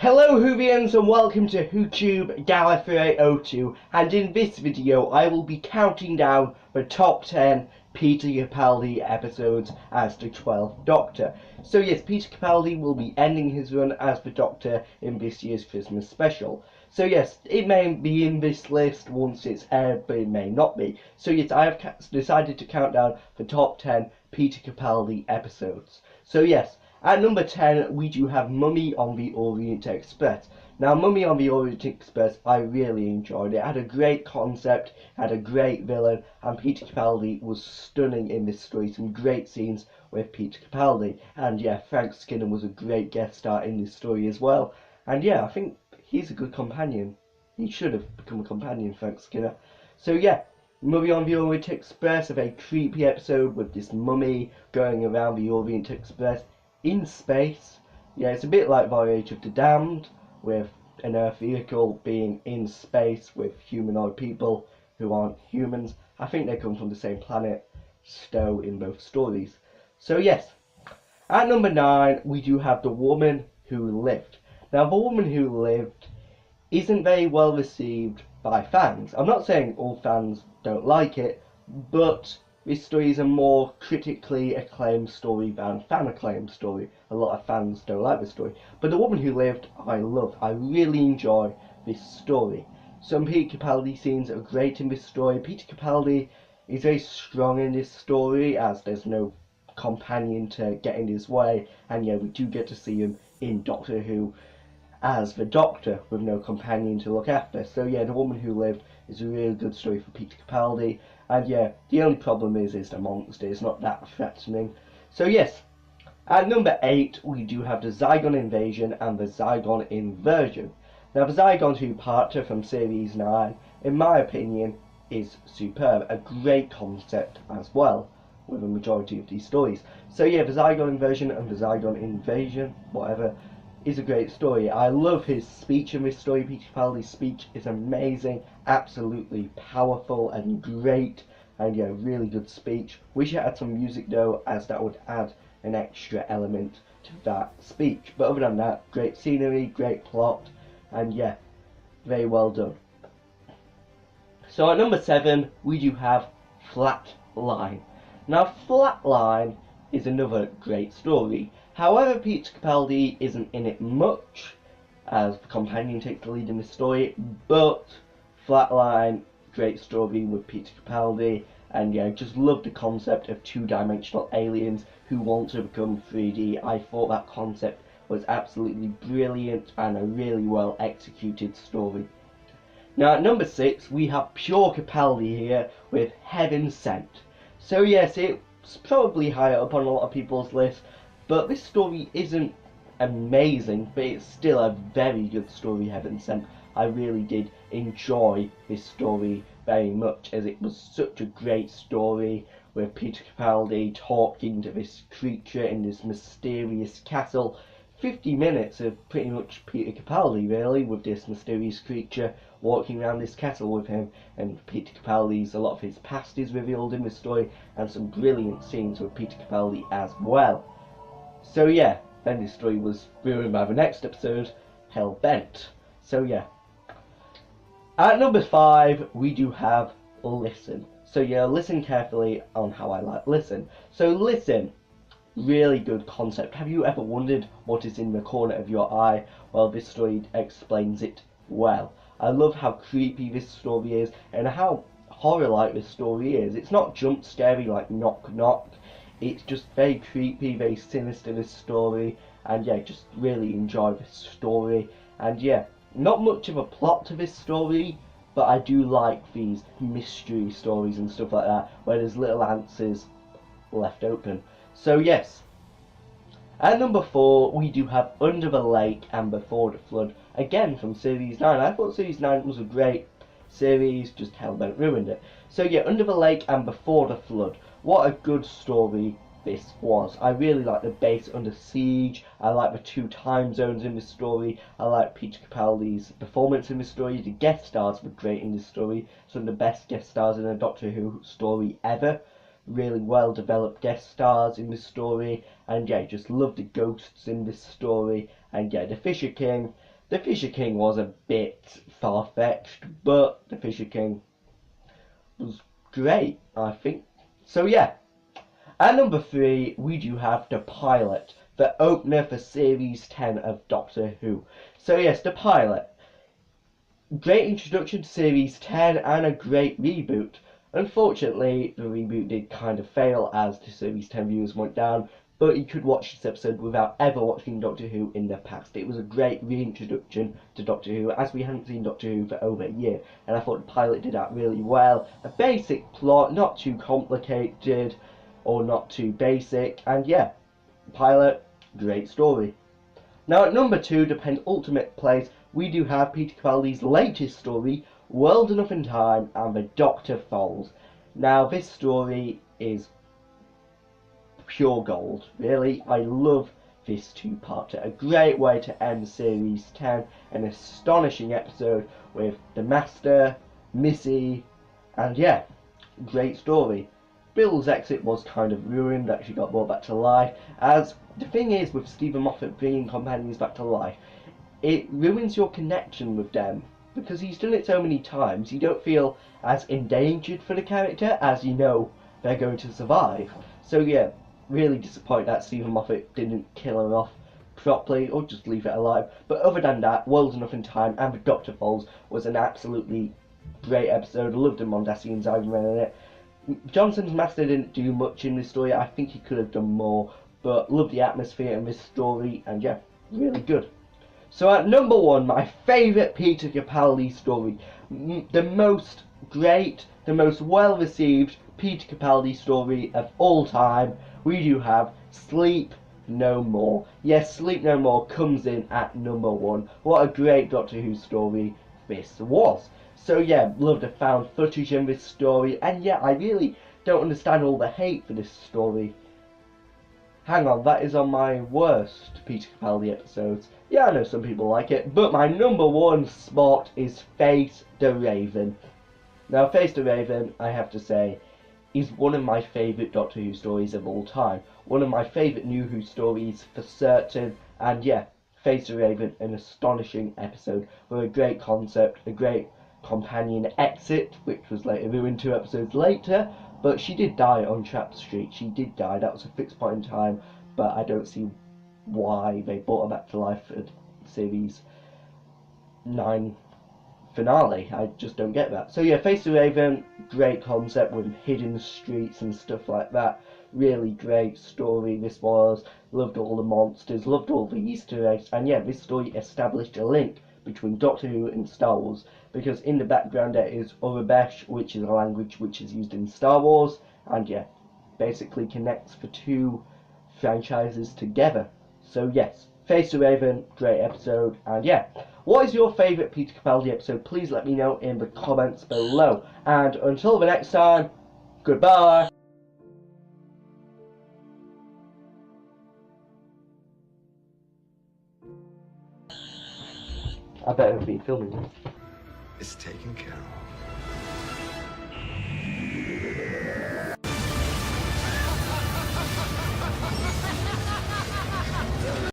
Hello Whovians and welcome to YouTube Gallifrey02, and in this video I will be counting down the top 10 Peter Capaldi episodes as the 12th Doctor. So yes, Peter Capaldi will be ending his run as the Doctor in this year's Christmas special. So yes, it may be in this list once it's aired, but it may not be. So yes, I have decided to count down the top 10 Peter Capaldi episodes. So yes, at number 10, we do have Mummy on the Orient Express. Now, Mummy on the Orient Express, I really enjoyed it. It had a great concept, had a great villain, and Peter Capaldi was stunning in this story. Some great scenes with Peter Capaldi. And yeah, Frank Skinner was a great guest star in this story as well. And yeah, I think he's a good companion. He should have become a companion, Frank Skinner. So yeah, Mummy on the Orient Express, a very creepy episode with this mummy going around the Orient Express in space. Yeah, it's a bit like Voyage of the Damned, with an Earth vehicle being in space with humanoid people who aren't humans. I think they come from the same planet, Stowe, in both stories. So yes, at number 9 we do have The Woman Who Lived. Now, The Woman Who Lived isn't very well received by fans. I'm not saying all fans don't like it, but this story is a more critically acclaimed story than fan acclaimed story. A lot of fans don't like this story. But The Woman Who Lived, I love. I really enjoy this story. Some Peter Capaldi scenes are great in this story. Peter Capaldi is very strong in this story, as there's no companion to get in his way. And yeah, we do get to see him in Doctor Who as the Doctor with no companion to look after. So yeah, The Woman Who Lived is a really good story for Peter Capaldi. And yeah, the only problem is the monster. It's not that threatening. So yes, at number 8 we do have the Zygon Invasion and the Zygon Inversion. Now, the Zygon two-parter from Series 9, in my opinion, is superb. A great concept as well, with a majority of these stories. So yeah, the Zygon Inversion and the Zygon Invasion, whatever, is a great story. I love his speech in this story. Peter Capaldi's speech is amazing, absolutely powerful and great, and yeah, really good speech. Wish it had some music though, as that would add an extra element to that speech. But other than that, great scenery, great plot, and yeah, very well done. So at number 7 we do have Flatline. Now, Flatline is another great story. However, Peter Capaldi isn't in it much, as the companion takes the lead in the story, but Flatline, great story with Peter Capaldi, and yeah, just love the concept of two-dimensional aliens who want to become 3D. I thought that concept was absolutely brilliant and a really well executed story. Now at number 6 we have pure Capaldi here with Heaven Sent. So yes, it's probably higher up on a lot of people's list, but this story isn't amazing, but it's still a very good story, Heaven Sent. I really did enjoy this story very much, as it was such a great story with Peter Capaldi talking to this creature in this mysterious castle. 50 minutes of pretty much Peter Capaldi, really, with this mysterious creature walking around this castle with him, and Peter Capaldi's, a lot of his past is revealed in the story, and some brilliant scenes with Peter Capaldi as well. So yeah, then this story was ruined by the next episode, Hellbent. So yeah. At number 5 we do have Listen. So yeah, listen carefully on how I like Listen. So Listen, really good concept. Have you ever wondered what is in the corner of your eye? Well, this story explains it well. I love how creepy this story is and how horror-like this story is. It's not jump scary like Knock Knock. It's just very creepy, very sinister, this story, and yeah, just really enjoy this story. And yeah, not much of a plot to this story, but I do like these mystery stories and stuff like that, where there's little answers left open. So yes, at number 4 we do have Under the Lake and Before the Flood, again from Series 9. I thought Series 9 was a great series, just Hellbent ruined it. So yeah, Under the Lake and Before the Flood, what a good story this was. I really like the base Under Siege, I like the 2 time zones in this story, I like Peter Capaldi's performance in this story. The guest stars were great in this story, some of the best guest stars in a Doctor Who story ever. Really well developed guest stars in this story, and yeah, just love the ghosts in this story, and yeah, the Fisher King, The Fisher King was a bit far-fetched, but the Fisher King was great, I think. So yeah. At number 3, we do have the pilot, the opener for Series 10 of Doctor Who. So yes, the pilot. Great introduction to Series 10 and a great reboot. Unfortunately, the reboot did kind of fail as the Series 10 viewers went down, but you could watch this episode without ever watching Doctor Who in the past. It was a great reintroduction to Doctor Who, as we hadn't seen Doctor Who for over a year, and I thought the pilot did that really well. A basic plot, not too complicated or not too basic, and yeah, pilot, great story. Now at number 2, the penultimate place, we do have Peter Capaldi's latest story, World Enough in Time and the Doctor Falls. Now this story is pure gold, really. I love this two-parter. A great way to end Series 10, an astonishing episode with the Master, Missy, and yeah, great story. Bill's exit was kind of ruined, that she got brought back to life, as the thing is with Stephen Moffat bringing companions back to life, it ruins your connection with them, because he's done it so many times, you don't feel as endangered for the character as you know they're going to survive. So yeah, really disappointed that Stephen Moffat didn't kill her off properly, or just leave it alive. But other than that, World Enough in Time and the Doctor Falls was an absolutely great episode. I loved the Mondasian's Iron in it. Johnson's Master didn't do much in this story. I think he could have done more, but loved the atmosphere in this story, and yeah, really good. So at number 1, my favourite Peter Capaldi story, the most great, the most well-received Peter Capaldi story of all time, we do have Sleep No More. Yes, Sleep No More comes in at number 1. What a great Doctor Who story this was. So yeah, loved the found footage in this story, and yeah, I really don't understand all the hate for this story. Hang on, that is on my worst Peter Capaldi episodes. Yeah, I know some people like it, but my number 1 spot is Face the Raven. Now, Face the Raven, I have to say, is one of my favourite Doctor Who stories of all time. One of my favourite New Who stories for certain, and yeah, Face the Raven, an astonishing episode with a great concept, a great companion exit, which was later ruined 2 episodes later, but she did die on Trap Street. She did die. That was a fixed point in time, but I don't see why they brought her back to life for Series 9 finale. I just don't get that. So yeah, Face the Raven, great concept with hidden streets and stuff like that. Really great story this was. Loved all the monsters, loved all the Easter eggs, and yeah, this story established a link between Doctor Who and Star Wars, because in the background there is Urabesh, which is a language which is used in Star Wars, and yeah, basically connects the 2 franchises together. So yes, Face the Raven, great episode, and yeah. What is your favourite Peter Capaldi episode? Please let me know in the comments below. And until the next time, goodbye! I better be filming this. It's taken care of.